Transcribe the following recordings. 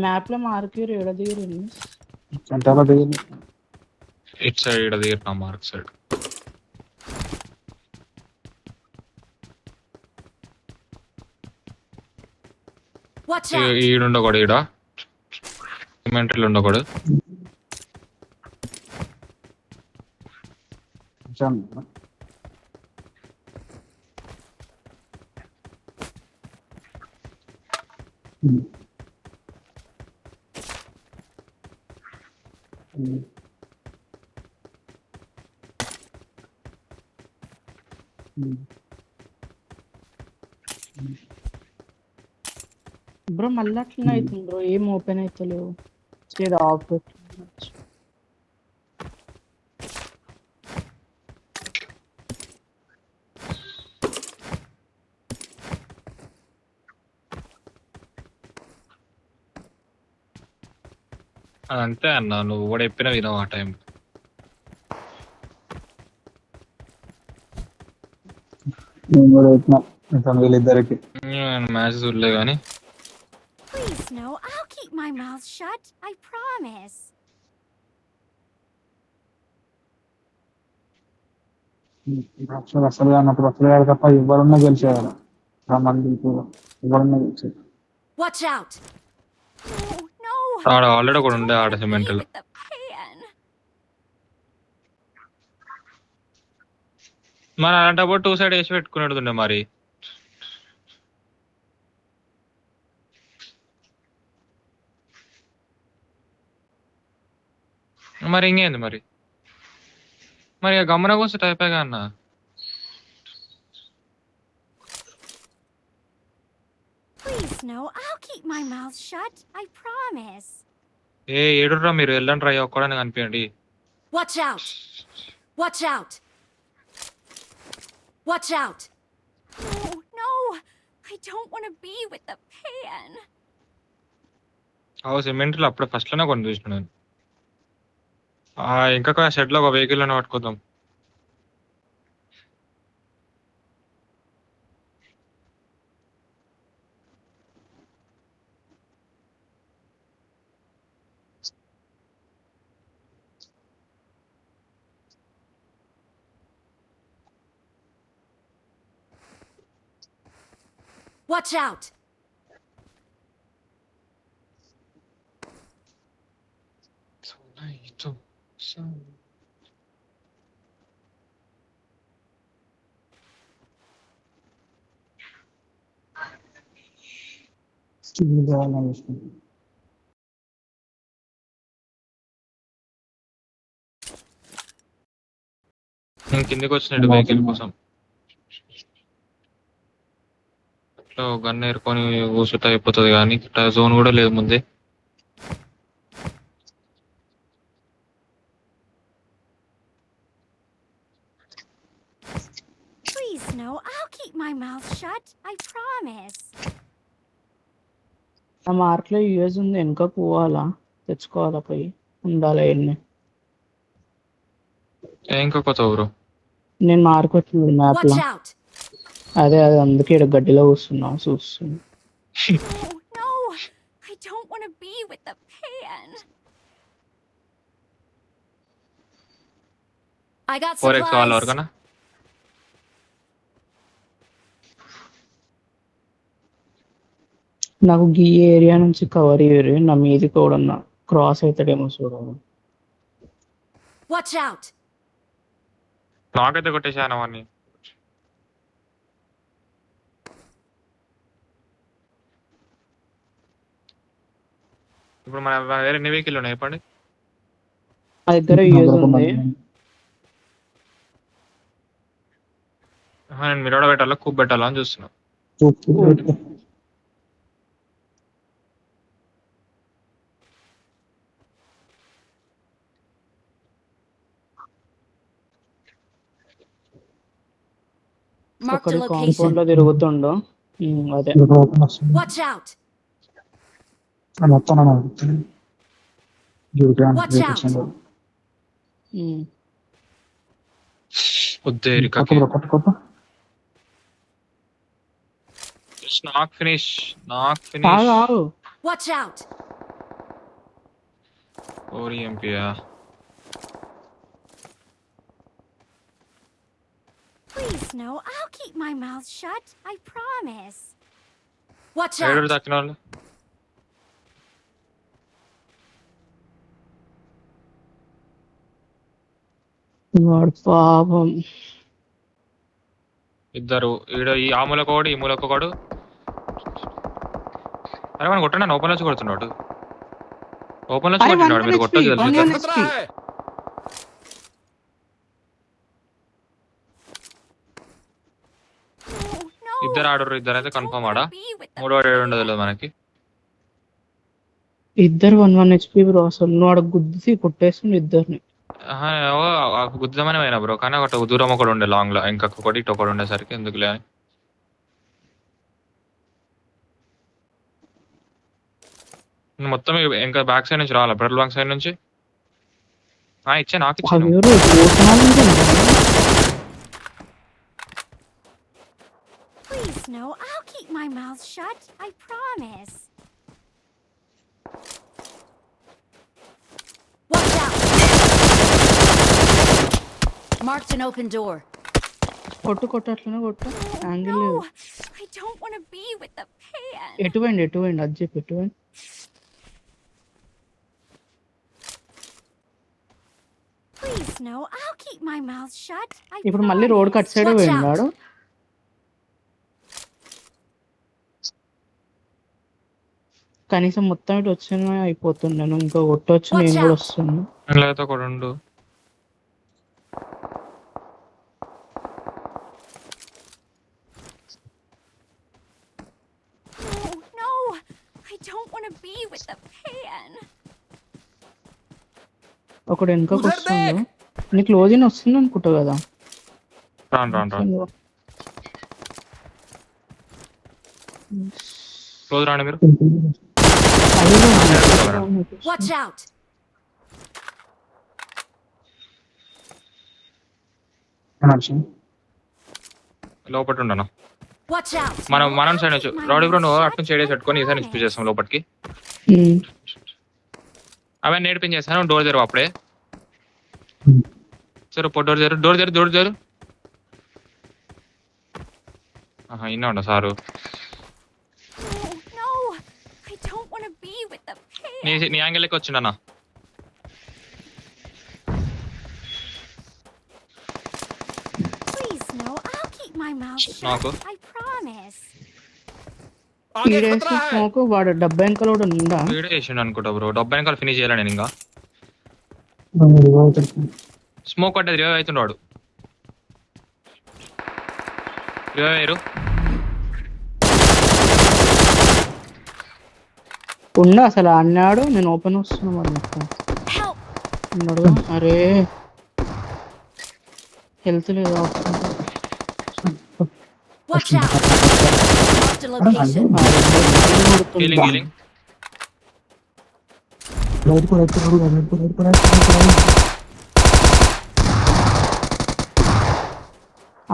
Map లో marker ఏడ దిగిరు సెంటర్లో దిగింది. ఇట్ సైడ్ ఇక్కడ దిగిన మార్క్ సైడ్. Watch out! ఈడుండకూడదు, ఈడ సిమెంటరీలో ఉండకూడదు. కొంచెం బ్రో మళ్ళీ అట్లనే అవుతుంది బ్రో, ఏం ఓపెన్ అవుతలేవు. ఏదో ఆఫ్ అంతే అన్న, నువ్వు కూడా చెప్పినా వినవు ఆ టైం. నేను కూడా పెట్టినా ఇంకా వీళ్ళిద్దరికి. మ్యాచ్ చూడలే కానీ Please, no. I'll keep my mouth shut. I promise. అసలు అన్నప్పుడు అసలు గారు తప్ప ఎవరున్నా గెలిచేవారు. మంది ఎవరున్నా గెలిచేది. Watch out! No, no. ఆడ ఆల్రెడీ కూడా ఉండే ఆడ Don't cement. be with the pan. మరి అలాంటప్పుడు 2 సైడ్ వేసి పెట్టుకునేటుండే మరి. మరి ఇంకేంది మరి ఇక గమన కోసం టైపేగా అన్న. Please, no. I'll keep my mouth shut. I promise. ఏడుర్రా మీరు, వెళ్ళండి రా ఒక్కడానికి కనిపించండి. Watch out! Watch out! Watch out! No, no. I don't want to be with the pan. సిమెంట్లో అప్పుడే ఫస్ట్ లోనే కొన్ని చూసిన నేను. ఇంకా షెడ్ లో ఒక వెహికల్ లోనే పట్టుకుందాం. Watch out! నేను కిందికి వచ్చినట్టు వెహికల్ కోసం గన్ ఏరుకొని కూర్చుంటే అయిపోతుంది, కానీ జోన్ కూడా లేదు ముందే. Please, no. I'll keep my mouth shut. I promise. ఆ మార్క్ లో యూఎస్ ఉంది, వెనుక పోవాలా తెచ్చుకోవాలా, పోయి ఉండాలా ఎన్ని. ఇంకా కొత్త బ్రో, నేను మార్క్ వచ్చింది మ్యాప్ లో, Watch out! అదే అందుకే ఇక్కడ గడ్డిలో కూర్చున్నా చూస్తున్నా. No, no. I don't want to be with the pan. I got 4x కావాలి supplies. ఎవరికన్నా? నాకు ఈ ఏరియా నుంచి కవర్ ఇయ్యరు, నా మీది కూడా క్రాస్ అవుతాడేమో చూడాలి. Watch out! నాకైతే కొట్టేసాను అవన్నీ. ఇప్పుడు మన వేరే ఎన్ని వెహికల్ ఉన్నాయి చెప్పండి. మా దగ్గర యూఎస్ ఉంది. నేను మిరడ పెట్టాలా కూప్ పెట్టాలా అని చూస్తున్నా. Marked అక్కడ a కాంపౌండ్ location. లో తిరుగుతుండు. అదే ఇప్పుడు ఓపెన్ వస్తుంది. Watch out! అది మొత్తం Watch out. ఉద్దేరికకి కొట్టు. నాక్ ఫినిష్ ఆగు Watch out! ఓరి ఎంపీయా. Please, no. I'll keep my mouth shut. I promise. Watch ఏడు out! దక్కిన వాళ్ళు వాడు పాపం. ఇద్దరు ఈడ ఈ ఆ మూలకోడు ఈ మూలకోడు. అరే మనం కొట్టండి ఓపెన్ వచ్చి కొడుతున్నాడు. ఓపెన్ వచ్చి అరే కొట్టినాడు మీరు కొట్టదు 1 HP. Oh, no. ఇద్దరు ఆడరు ఇద్దరు అయితే I don't కన్ఫర్మ్ wanna ఆడ. be with the మూడోడు ఏడు pain. ఉండదు మనకి. ఇద్దరు 1 HP బ్రో. అసలు నువ్వు ఆడ గుద్ది కొట్టేస్తుంది ఇద్దరిని. గుద్దామని పోయినా బ్రో, కానీ ఒకటి దూరం ఒకటి ఉండే లాంగ్ లో, ఇంకొకటి ఇటు ఒకటి ఉండేసరికి ఎందుకులే అని. మొత్తం ఇంకా బ్యాక్ సైడ్ నుంచి రావాలా? పెట్రోల్ బంక్ సైడ్ నుంచి ఇచ్చా నాకు ఇచ్చాను. అవి ఎవరు open Please, no. I'll keep my mouth shut. I promise. Watch out! Marked an open door. కొట్టు అట్లనే కొట్టు. Oh, angle no. I don't want to be with the pain. ఎటువైంది అది చెప్పి ఎటువైంది. Please, no. I'll keep my mouth shut. I ఇప్పుడు మళ్ళీ road cut side Watch పోయినాడు. కనీసం మొత్తం ఇటు వచ్చిన అయిపోతున్నాను. ఇంకా కొట్టొచ్చు, Watch నేను కూడా out. వస్తున్నాను. లేకపోతే ఒకటి ఉండు. Oh, no. I don't want to be with the pain. ఒకడు వెనుకకు వస్తుంది. నీకు క్లోజింగ్ వస్తుంది అనుకుంటా కదా. రాను క్లోజ్ రాండి మీరు. Watch out! లోపల ఉండను. Watch out! మనం సైడ్ నుంచి రౌడీ బ్రో నువ్వు అటు నుంచి ఏడేసి పెట్టుకొని ఈసారి నుంచి చేస్తాం లోపలికి. అవన్నీ నేర్పింగ్ చేస్తాను. డోర్ తెరువు అప్పుడే. సరే డోర్ తెరు. ఇన్నా ఉండ sir. Oh, no. I don't want to be with the pain. నీ యాంగిల్ లెక్క వచ్చిండన్నా. Please, no. I'll keep my mouth shut. నాకు I promise. స్మోక్ వాడు 70 అంకల్ కూడా ఉందా. వీడియో చేసిండు అనుకుంటా బ్రో. 70 అంకల్ ఫినిష్ చేయాలి నేను. ఇంకా స్మోక్ పడ్డది. రివైవ్ అవుతుండవాడు. రివైవ్ అయ్యారు. ఉండా అసలు అన్నాడు. నేను ఓపెన్ వస్తున్నా మరి మొత్తం Help! ఉన్నాడు. అరే హెల్త్ లేదా. Watch out! Marked a location. Healing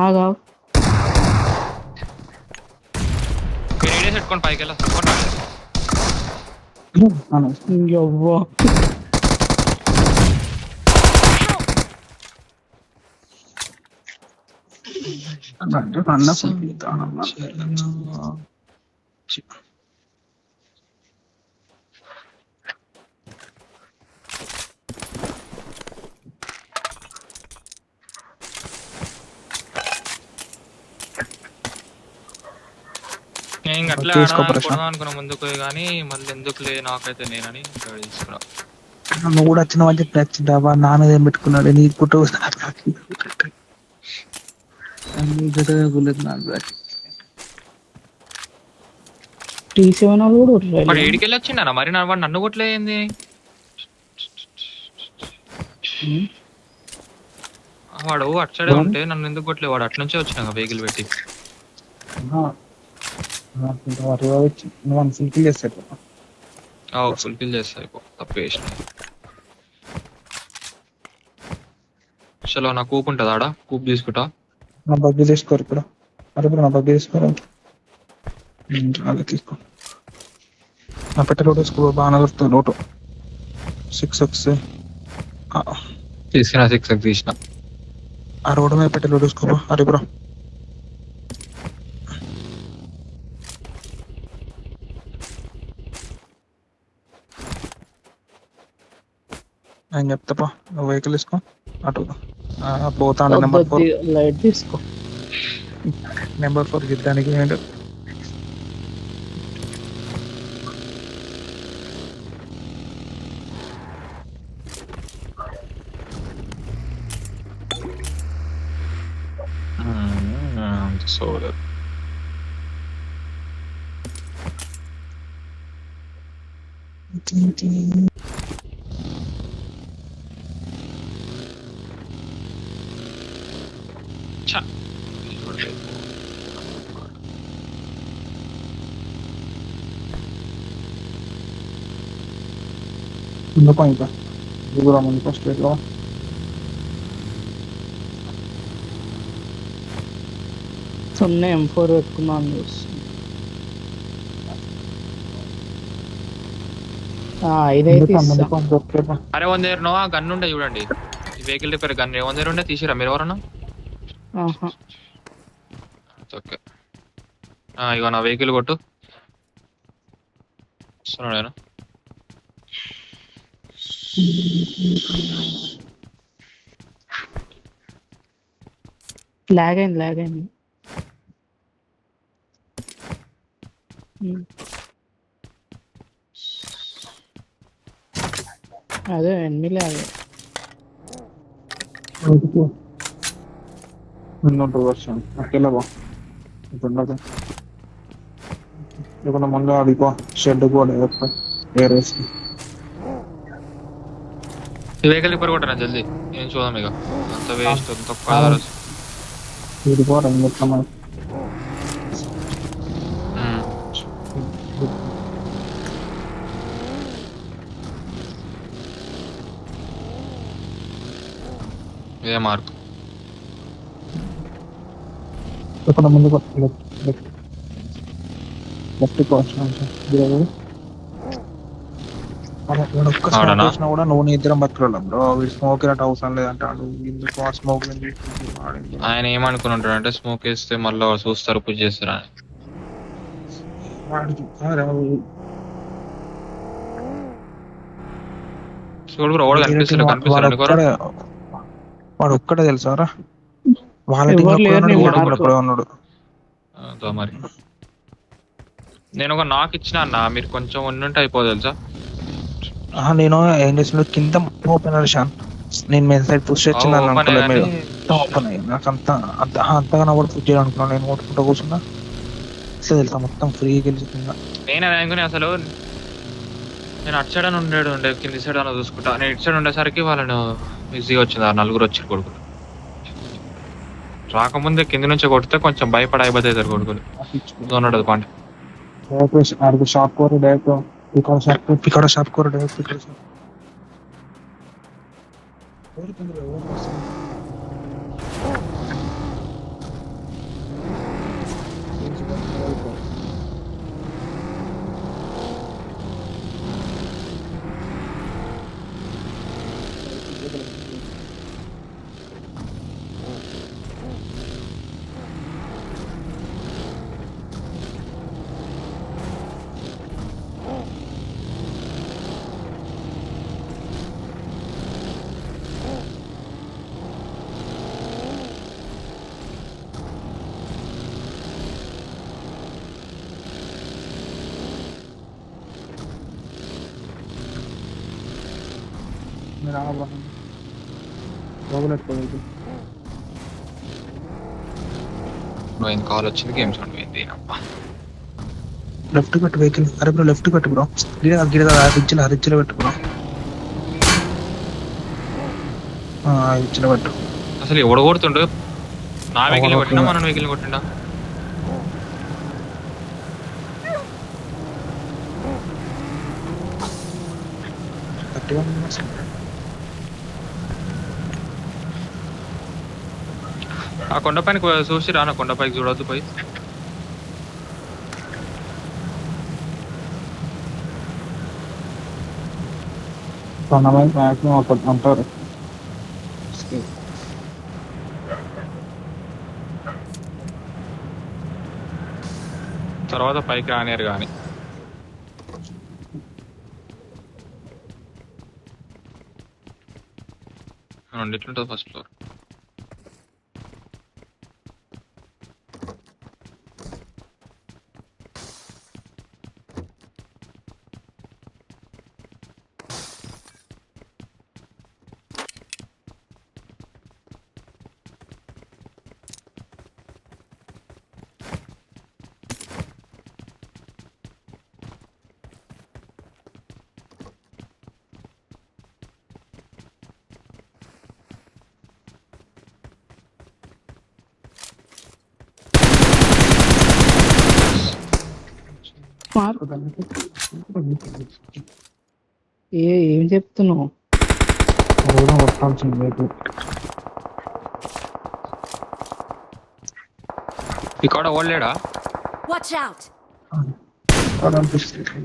ఆగా మీరు ఏడే పెట్టుకోండి పైకి వెళ్ళా. అవ్వా నేను ఇంక అట్లా ఆడదాం అనుకున్నా ముందుకు, కానీ మళ్ళీ ఎందుకులే నాకైతే నేనని తీసుకున్నా. నువ్వు కూడా వచ్చిన వాళ్ళు చెప్పి వచ్చింటావా? నా మీద ఏం పెట్టుకున్నాడు? నీ కుట్ర T7 కూడా వాడు ఏడికెళ్ళి వచ్చిండనా మరి? వాడు నన్ను కొట్టలేంది? వాడు అటు సైడే ఉంటే నన్ను ఎందుకు కొట్టలేదు? వాడు అటు నుంచే వచ్చినా వెహికల్ పెట్టి. నువ్వు ఫుల్ఫిల్ చేస్తాడు. ఫుల్ఫిల్ చేస్తా తప్పు చేసిన. చలో నా కూప్ ఉంటుంది ఆడ, కూప్ తీసుకుంటా. నా బగ్గి తీసుకోరు ఇప్పుడు. అరే ఇప్పుడు నా బగ్గి తీసుకోరు. అలా తీసుకో. నా పెట్టె లోటు వేసుకో. బాగా దొరుకుతుంది లోటు. 6x తీసుకున్నా, 6x తీసిన. ఆ రోడ్డు మీద పెట్టె లోటు వేసుకో. అరే బ్రో నేను చెప్తాపా, నువ్వు వెహికల్ తీసుకో. అటు పోతా నెంబర్ 4. లైట్ తీసుకో. నెంబర్ 4 గిద్దానికి ఏంటి సోలర్ ముందు పాయింట్ దిగురా ముందు స్ట్రేట్ లో. సున్నా M4 పెట్టుకున్నాను చూసి. ఇదైతే ఇస్తా. అరే వన్ దగ్గర నో గన్ ఉండే చూడండి, ఈ వెహికల్ రిపేర్ గన్ వన్ దగ్గర ఉండే తీసిరా మీరు ఎవరన్నా? ఆహా. ఓకే ఇగో నా వెహికల్ కొట్టు. నేను లాగ్ అయింది. అదే ఎనిమిది లాగ్. వర్షం అక్కడ ఇప్పుడు ముందు అడిగో షెడ్ కూడా వేరేసి ఈ వెహికల్ రిపేర్ కొట్టరా జల్దీ, ఏం చూద్దాం ఇక. అంత వేస్ట్ తక్కువ. ఇదిగో రంగు ఇదే మార్క్. ఇక్కడ ముందు లెఫ్ట్ ఒక్క కూడా నువ్వు నీ ఇద్దరం బతుకులు బ్రో. వీడు స్మోక్ ఇలాంటి అవసరం లేదంటాడు. ఎందుకు ఆ స్మోక్ ఆయన ఏమనుకుని ఉంటాడు అంటే స్మోక్ వేస్తే మళ్ళీ చూస్తారు, పూజ చేస్తారు అని. చూడు బ్రో, వాడు ఒక్కడే తెలుసారా వాళ్ళ ఎప్పుడే ఉన్నాడు. మరి నేను ఒక నాక్ ఇచ్చిన అన్న, మీరు కొంచెం ఉండుంటే అయిపోదు తెలుసా. నేను ఏం చేసిన కింద ఓపెన్ షాన్, నేను మెయిన్ సైడ్ పుష్ వచ్చింది అనుకోలేదు. ఓపెన్ అయ్యి నాకు అంతగా కూడా పుష్ చేయాలనుకున్నాను. నేను ఓటుకుంటా కూర్చున్నా తెలుసా మొత్తం ఫ్రీ గెలిచిందా. నేను అనుకునే అసలు నేను అటు సైడ్ అని ఉండే కింది సైడ్ అని చూసుకుంటా. నేను ఇటు సైడ్ ఉండేసరికి వాళ్ళను ఈజీగా వచ్చింది. ఆ నలుగురు వచ్చి కొడుకులు రాకముందే కింది నుంచి కొడితే కొంచెం భయపడి అయిపోతాయి కొడుకులు. ఉన్నాడు పాండి షాప్ కోరు డైరెక్ట్ ఇక్కడ షాప్ కోరు డైరెక్ట్ ఇక్కడ కాల్ వచ్చింది. గేమ్స్ పోయింది. లెఫ్ట్ కట్టు వెహికల్. అరే బ్రో లెఫ్ట్ కట్టు బ్రో. రిచ్లో పెట్టు బ్రో. రిచ్లో పెట్టు. అసలు ఎవడు కొడుతుండు? నా వెహికల్ కొట్టినా మన వెహికల్ కొట్టిండా? ఆ కొండపైన చూసి రానా, కొండపైకి చూడొద్దు పోయి. టోర్నమెంట్ మ్యాక్సిమం ఒకటి అంటారు. తర్వాత పైకి రానియరు కానీ. ఎట్లుంటుంది ఫస్ట్ ఫ్లోర్? మార్క్ ఏం చెప్తున్నావు? కొట్టాల్సింది రేపు. ఇక్కడ ఓడలేడా? Watch out! అనిపిస్తుంది.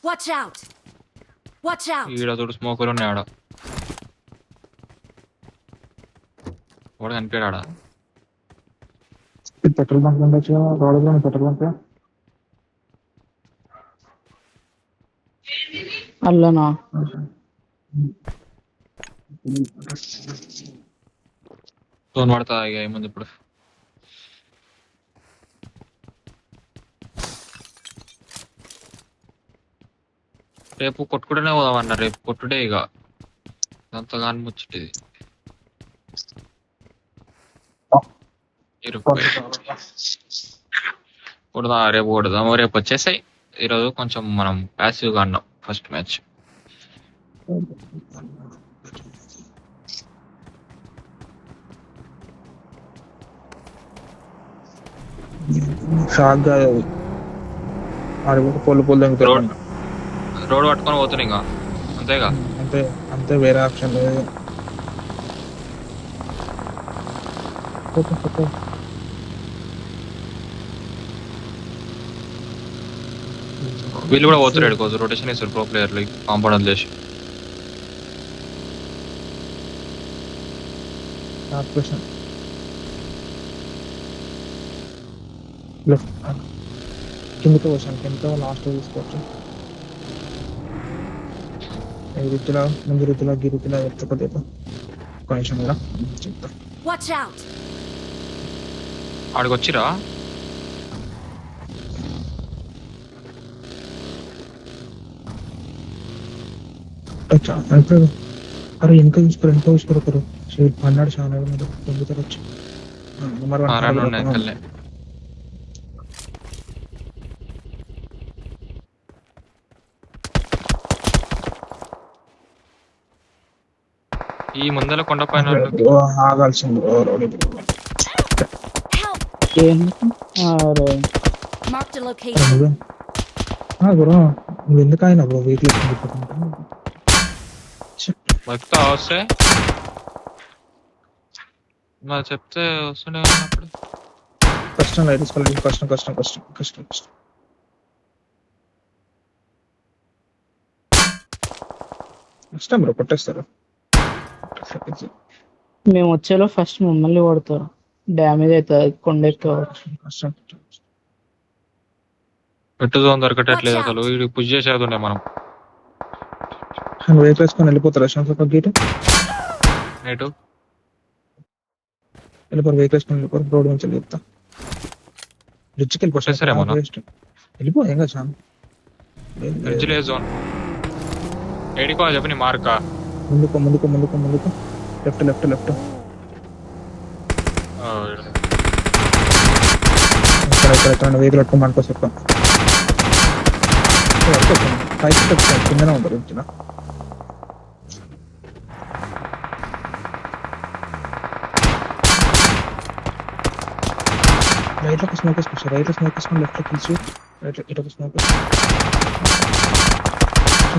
Watch out! Watch out! ఈడ చూడు స్మోకులు ఉన్నాయి ఆడ. వాడు కనిపించాడా? పెట్రోల్ బంక్ ఉండొచ్చు కదా, రోడ్లో పెట్రోల్ బంక్. అల్లనా? ఫోన్ పడతా ఇక ఏముంది ఇప్పుడు. రేపు కొట్టుకుంటూనే పోదామన్న, రేపు కొట్టుడే ఇక అంతగా ముచ్చటిది. కొడదాం రేపు, కొడదాము రేపు వచ్చేసాయి. ఈరోజు కొంచెం మనం ప్యాసివ్గా అన్నాం ఫస్ట్ మ్యాచ్. షాక్ కాదు అది, పొల్లు పొల్లు రోడ్ రోడ్ పట్టుకొని పోతున్నాయి ఇంకా, అంతేగా. అంతే అంతే, వేరే ఆప్షన్ లేదు. వీళ్ళు కూడా పోతున్నాడు కొంచెం రొటేషన్ వేస్తారు ప్రో ప్లేయర్లు కాంపౌండ్ వదిలేసి. కిందకి వచ్చాను, కింద లాస్ట్ తీసుకోవచ్చు. రీతిలో ముందు రీతిలో గిరితిలో ఎత్తుకోదేపో కొంచెం కూడా చెప్తా. Watch out! ఆడికి వచ్చిరా? అరే వెనక చూసుకోరు ఒకరు అన్నాడు చాలా మీద పొందుతారు వచ్చి. ఈ ముందల కొండ పైన ఆగాల్సింది. Marked a location. గురు నువ్వు ఎందుకు ఆయన బ్రో వీక్లీ బతుకుతా వస్తే మరి చెప్తే వస్తుండే అప్పుడు. కష్టం లేదు తీసుకోలేదు, కష్టం కష్టం కష్టం కష్టం కష్టం. కష్టం బ్రో, కొట్టేస్తారు. మేము వచ్చేలో ఫస్ట్ మమ్మల్ని కొడతారు, డ్యామేజ్ అవుతుంది కొండ ఎక్కువ. కష్టం పెట్టు జోన్ దొరకట్లేదు అసలు, వీడు పుష్ చేసేది మనం. నువ్వు వేసుకొని వెళ్ళిపోతారు అశోక్ గేట్ నేటు వెళ్ళిపోరు, వెహికల్ వేసుకొని వెళ్ళిపోరు. రోడ్ నుంచి వెళ్ళిపోతా, రిచ్కి వెళ్ళిపోతారేమో. వెళ్ళిపో ఏం కదా బ్రిడ్జ్ లేదు జోన్. ఏడికో చెప్పి నీ మార్కా. ముందుకో ముందుకో ముందుకో ముందుకో, లెఫ్ట్ లెఫ్ట్ లెఫ్ట్. ఇక్కడ ఇక్కడ వెహికల్ పట్టుకో, మనకోసం ఎక్కువ కిందనే ఉంటారు. రైట్ లో స్మోక్ వేసుకొచ్చి రైట్ లో స్మోక్ వేసుకొని లెఫ్ట్ లో కిల్చి రైట్ లో ఇటు స్మోక్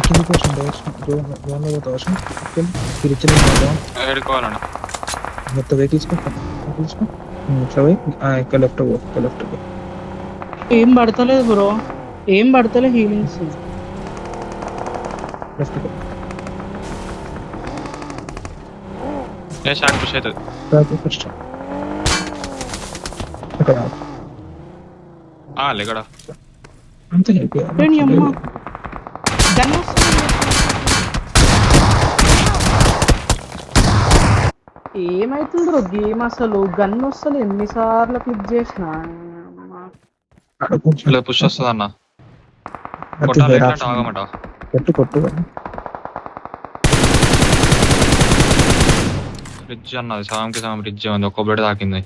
కింద కోసం జోన్ లో పోతా అవసరం ఇచ్చిన ఎడుకోవాలన్నా మొత్తం తీసుకో ఇట్లా పోయి ఇక్కడ లెఫ్ట్ పో ఇక్కడ లెఫ్ట్ పో ఏం పడతలేదు బ్రో, ఏం పడతలేదు హీలింగ్స్. లెఫ్ట్ పో ఏ షాట్ పుష్ అవుతుంది. ఫస్ట్ ఇక్కడ లేకడా అంతే నీ అమ్మ గన్ వస్తుంది. ఏమైతుంది బ్రో గేమ్ అసలు, గన్ వస్తుంది ఎన్నిసార్లు క్లిక్ చేసిన. ఇలా పుష్ వస్తుంది అన్న. కొట్టాలి ఎట్లా ఆగమట. కొట్టు కొట్టు ఫ్రిడ్జ్ అన్నది సగంకి సగం ఫ్రిడ్జ్ ఉంది. ఒక్క బ్లడ్ తాకింది.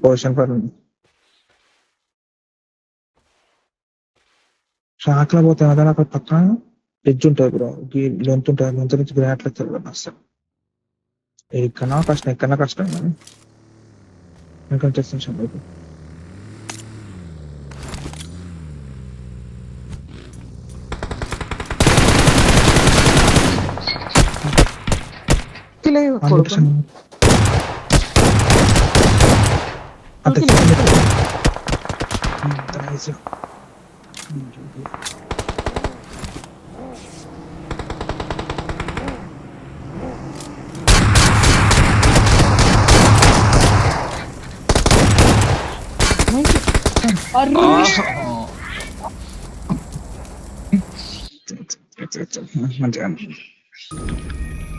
పొజిషన్ పర్ షాక్ లో పోతే అదే అక్కడ పక్కన ఫ్రిడ్జ్ ఉంటుంది బ్రో, లెంత్ ఉంటుంది, లెంత్ నుంచి గ్రాట్లు వస్తారు అసలు ఎక్కడన్నా కష్టం కానీ ఇంకా చేస్తాను అంతే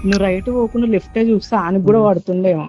నువ్వు రైట్ పోకుండా లెఫ్ట్ చూస్తే ఆయనకు కూడా పడుతుండేమో.